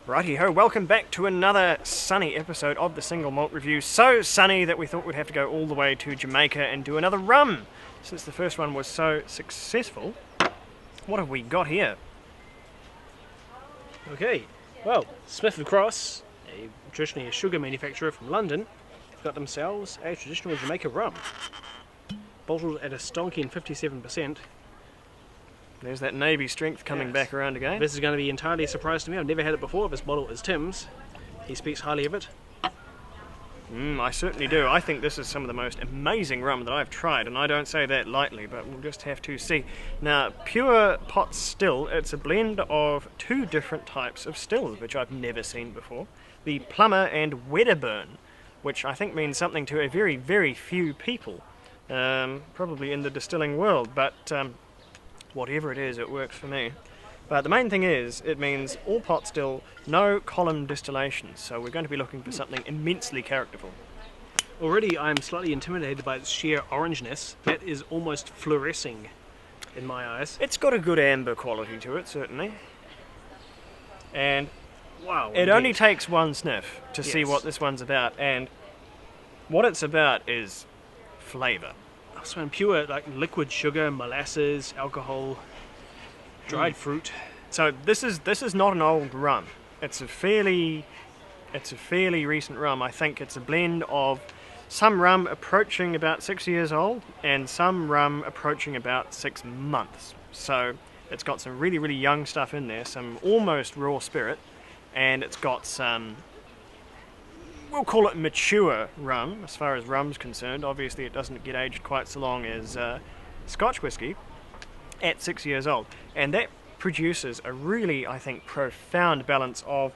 Righty-ho, welcome back to another sunny episode of the Single Malt Review. So sunny that we thought we'd have to go all the way to Jamaica and do another rum. Since the first one was so successful, what have we got here? Okay, well, Smith & Cross, traditionally a sugar manufacturer from London, have got themselves a traditional Jamaica rum. Bottled at a stonking 57%. There's that navy strength coming back around again. This is going to be entirely a surprise to me. I've never had it before. This bottle is Tim's. He speaks highly of it. I certainly do. I think this is some of the most amazing rum that I've tried, and I don't say that lightly, but we'll just have to see. Now, pure pot still, it's a blend of two different types of stills, which I've never seen before. The plumber and Wedderburn, which I think means something to a very, very few people, probably in the distilling world, but whatever it is, it works for me. But the main thing is, it means all pot still, no column distillation, so we're going to be looking for something immensely characterful. Already I'm slightly intimidated by its sheer orangeness. That is almost fluorescing in my eyes. It's got a good amber quality to it, certainly. And wow, it only takes one sniff to see what this one's about, and what it's about is flavour. So in pure, like liquid sugar, molasses, alcohol, dried fruit. So this is not an old rum. It's a fairly recent rum. I think it's a blend of some rum approaching about 6 years old and some rum approaching about 6 months. So it's got some really, really young stuff in there, some almost raw spirit, and it's got some, we'll call it mature rum, as far as rum's concerned. Obviously it doesn't get aged quite so long as Scotch whisky at 6 years old. And that produces a really, I think, profound balance of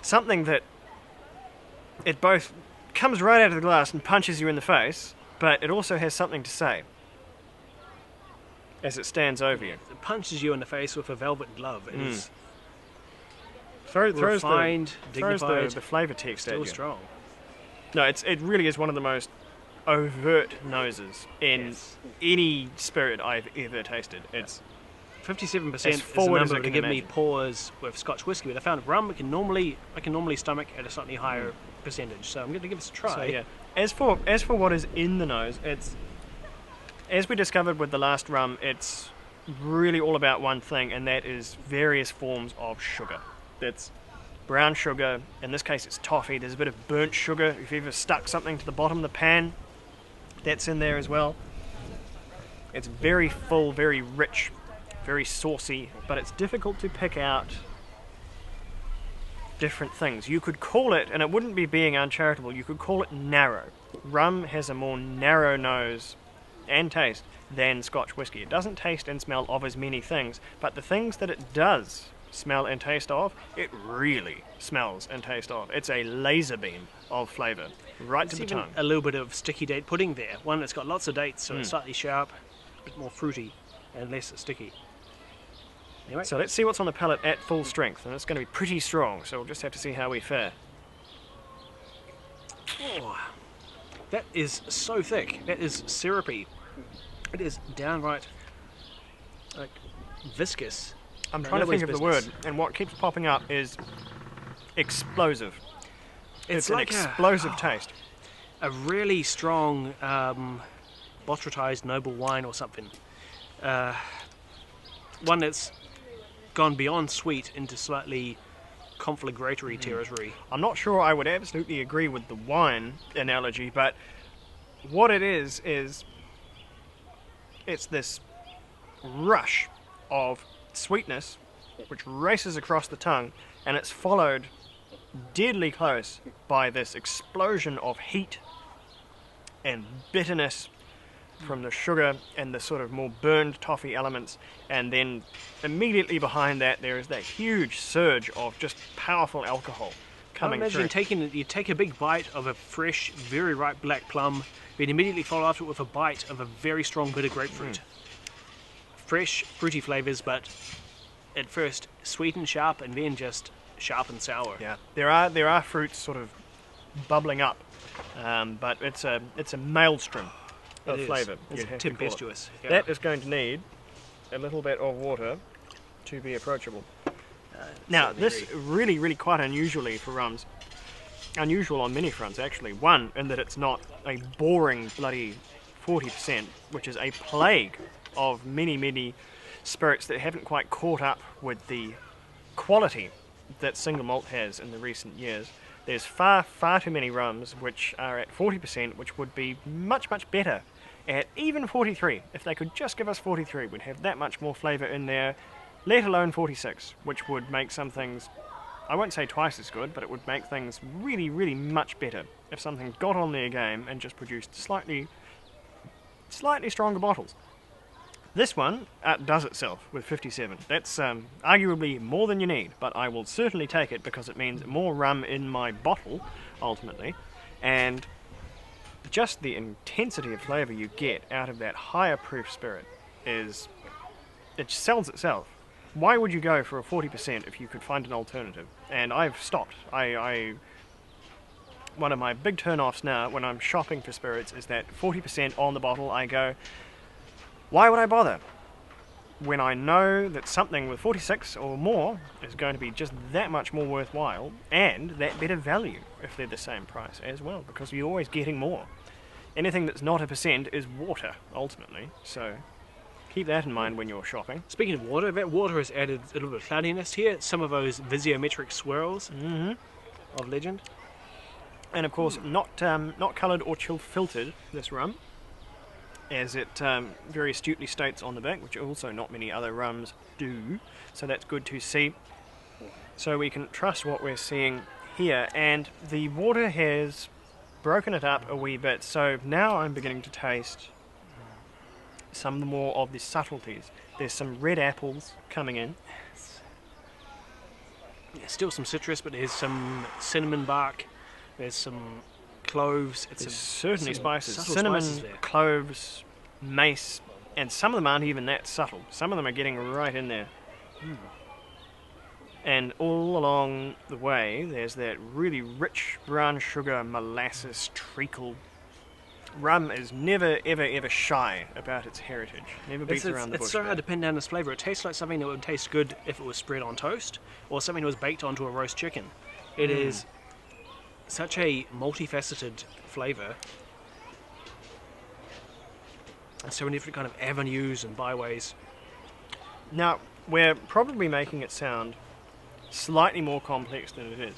something that it both comes right out of the glass and punches you in the face, but it also has something to say as it stands over you. It punches you in the face with a velvet glove. It is Throws refined, dignified, the flavour text still at you. strong. No, it really is one of the most overt noses in any spirit I've ever tasted. It's 57% as is a forward as number it to can give me imagine. pause with Scotch whisky, but I found rum I can normally stomach at a slightly higher percentage. So I'm going to give this a try. So yeah. As for what is in the nose, it's, as we discovered with the last rum, it's really all about one thing, and that is various forms of sugar. It's brown sugar, in this case it's toffee, there's a bit of burnt sugar. If you've ever stuck something to the bottom of the pan, that's in there as well. It's very full, very rich, very saucy, but it's difficult to pick out different things. You could call it, and it wouldn't be being uncharitable, you could call it narrow. Rum has a more narrow nose and taste than Scotch whisky. It doesn't taste and smell of as many things, but the things that it does smell and taste of, it really smells and tastes of. It's a laser beam of flavour, right to the tongue. A little bit of sticky date pudding there. One that's got lots of dates, so it's slightly sharp, a bit more fruity, and less sticky. Anyway, So let's see what's on the palate at full strength, and it's going to be pretty strong, so we'll just have to see how we fare. oh, that is so thick. That is syrupy. It is downright like viscous. I'm trying to think of the word, and what keeps popping up is explosive. It's an like explosive taste. a really strong botrytized noble wine or something. One that's gone beyond sweet into slightly conflagratory territory. I'm not sure I would absolutely agree with the wine analogy, but what it is it's this rush of sweetness which races across the tongue, and it's followed deadly close by this explosion of heat and bitterness from the sugar and the sort of more burned toffee elements, and then immediately behind that there is that huge surge of just powerful alcohol coming through. You take a big bite of a fresh, very ripe black plum, but immediately follow after it with a bite of a very strong bitter grapefruit. Fresh, fruity flavours, but at first sweet and sharp, and then just sharp and sour. Yeah, there are fruits sort of bubbling up, but it's a maelstrom of flavour. It's tempestuous. Yeah. That is going to need a little bit of water to be approachable. Now, certainly this agree. really quite unusually for rums. Unusual on many fronts, actually. One, in that it's not a boring bloody 40%, which is a plague of many spirits that haven't quite caught up with the quality that single malt has in the recent years. There's far too many rums which are at 40%, which would be much better at even 43. If they could just give us 43, we'd have that much more flavour in there, let alone 46, which would make some things, I won't say twice as good, but it would make things really much better if something got on their game and just produced slightly stronger bottles. This one does itself with 57. That's arguably more than you need, but I will certainly take it because it means more rum in my bottle, ultimately, and just the intensity of flavour you get out of that higher proof spirit it sells itself. Why would you go for a 40% if you could find an alternative? And I've stopped. One of my big turn-offs now when I'm shopping for spirits is that 40% on the bottle. I go, why would I bother? When I know that something with 46 or more is going to be just that much more worthwhile and that better value if they're the same price as well, because you're always getting more. Anything that's not a percent is water, ultimately, so keep that in mind when you're shopping. Speaking of water, that water has added a little bit of cloudiness here. Some of those visiometric swirls of legend. And of course, not coloured or chill filtered, this rum, as it very astutely states on the back, which also not many other rums do, so that's good to see. So we can trust what we're seeing here, and the water has broken it up a wee bit, so now I'm beginning to taste some more of the subtleties. There's some red apples coming in. There's still some citrus, but there's some cinnamon bark, there's some cloves. There's certainly some spices. subtle Cinnamon, spices there. cloves, mace, and some of them aren't even that subtle. Some of them are getting right in there. And all along the way, there's that really rich brown sugar molasses treacle. Rum is never ever shy about its heritage. Never beats around the bush. It's so hard to pin down this flavour. It tastes like something that would taste good if it was spread on toast, or something that was baked onto a roast chicken. It is such a multifaceted flavour. And so many different kind of avenues and byways. Now, we're probably making it sound slightly more complex than it is.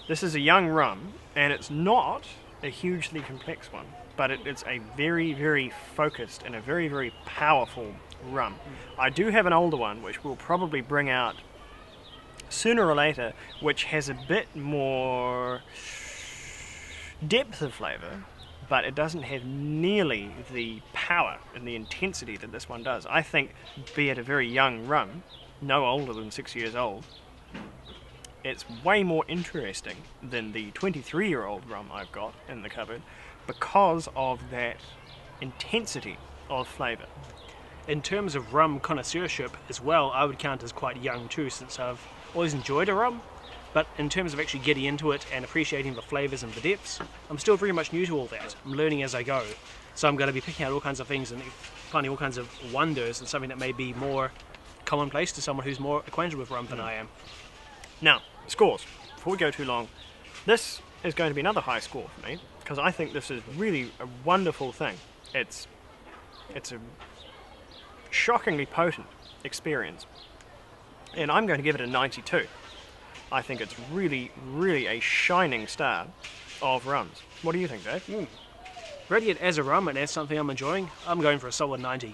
This is a young rum, and it's not a hugely complex one, but it's a very focused and a very powerful rum. I do have an older one, which we'll probably bring out sooner or later, which has a bit more depth of flavour, but it doesn't have nearly the power and the intensity that this one does. I think, be it a very young rum, no older than 6 years old, it's way more interesting than the 23-year-old rum I've got in the cupboard because of that intensity of flavour. In terms of rum connoisseurship as well, I would count as quite young too, since I've always enjoyed a rum. But in terms of actually getting into it and appreciating the flavours and the depths, I'm still very much new to all that. I'm learning as I go. So I'm going to be picking out all kinds of things and finding all kinds of wonders and something that may be more commonplace to someone who's more acquainted with rum than I am. Now, scores. Before we go too long, this is going to be another high score for me, because I think this is really a wonderful thing. It's a shockingly potent experience, and I'm going to give it a 92. I think it's really a shining star of rums. What do you think, Dave? Ready it as a rum and as something I'm enjoying, I'm going for a solid 90.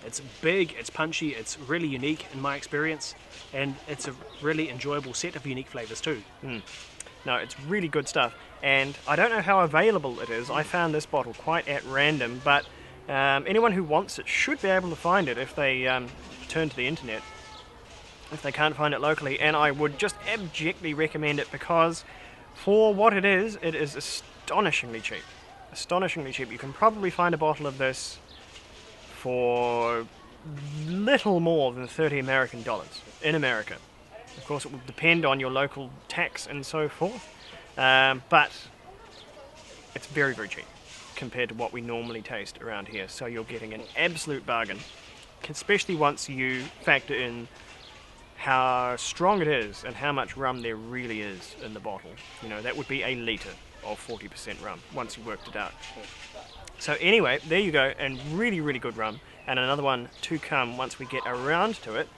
It's big, it's punchy, it's really unique in my experience, and it's a really enjoyable set of unique flavours too. No, it's really good stuff, and I don't know how available it is. I found this bottle quite at random, but anyone who wants it should be able to find it if they turn to the internet, if they can't find it locally, and I would just abjectly recommend it because for what it is astonishingly cheap. Astonishingly cheap. You can probably find a bottle of this for little more than $30 American in America. Of course, it will depend on your local tax and so forth, but it's very cheap compared to what we normally taste around here. So you're getting an absolute bargain, especially once you factor in how strong it is and how much rum there really is in the bottle. You know, that would be a litre of 40% rum once you worked it out. So anyway, there you go, and really, really good rum, and another one to come once we get around to it.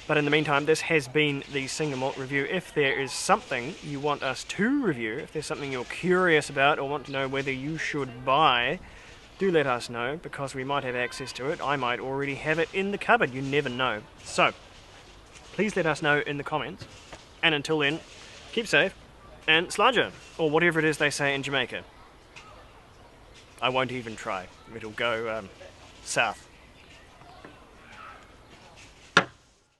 But in the meantime, this has been the single malt review. If there is something you want us to review, if there's something you're curious about or want to know whether you should buy, do let us know, because we might have access to it. I might already have it in the cupboard, you never know. So, please let us know in the comments. And until then, keep safe and sludger, or whatever it is they say in Jamaica. I won't even try. It'll go south.